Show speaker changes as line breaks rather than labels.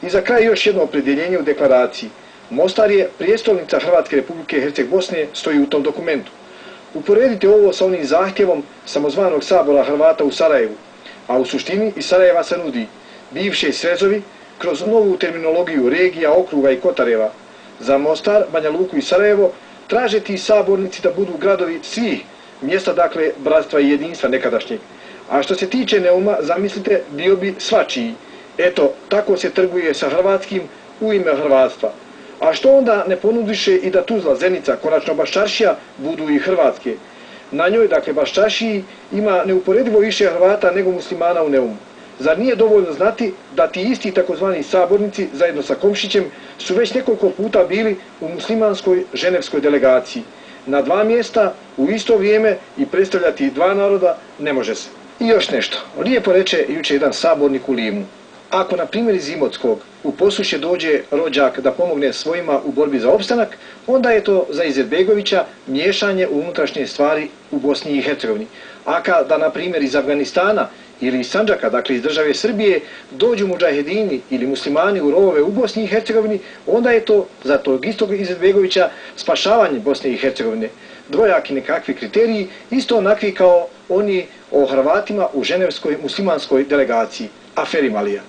I za kraj još jedno opredjeljenje u deklaraciji. Mostar je prijestolnica Hrvatske Republike Herceg-Bosne, stoji u tom dokumentu. Uporedite ovo sa onim zahtjevom samozvanog sabora Hrvata u Sarajevu, a u suštini iz Sarajeva se nudi bivše srezovi kroz novu terminologiju regija, okruga i kotareva. Za Mostar, Banja Luku i Sarajevo traže ti sabornici da budu gradovi svih mjesta, dakle, bratstva i jedinstva nekadašnjeg. A što se tiče Neuma, zamislite, bio bi svačiji. Eto, tako se trguje sa hrvatskim u ime hrvatstva. A što onda ne ponudiše i da Tuzla, Zenica, konačno Baščaršija budu i hrvatske? Na njoj, dakle, Baščaršiji ima neuporedivo više Hrvata nego muslimana u Neumu. Zar nije dovoljno znati da ti isti takozvani sabornici, zajedno sa Komšićem, su već nekoliko puta bili u muslimanskoj ženevskoj delegaciji? Na 2 mjesta, u isto vrijeme i predstavljati 2 naroda ne može se. I još nešto. Lijepo reče juče jedan sabornik u Livnu. Ako, na primjer, iz Imotskog u Posušje dođe rođak da pomogne svojima u borbi za opstanak, onda je to za Izetbegovića miješanje u unutrašnje stvari u Bosni i Hercegovini. A kada, na primjer, iz Afganistana ili iz Sandžaka, dakle iz države Srbije, dođu mudžahedini ili muslimani u rovove u Bosni i Hercegovini, onda je to za tog istog Izetbegovića spašavanje Bosne i Hercegovine. Dvojaki nekakvi kriteriji, isto onakvi kao oni o Hrvatima u ženevskoj muslimanskoj delegaciji, aferi Malija.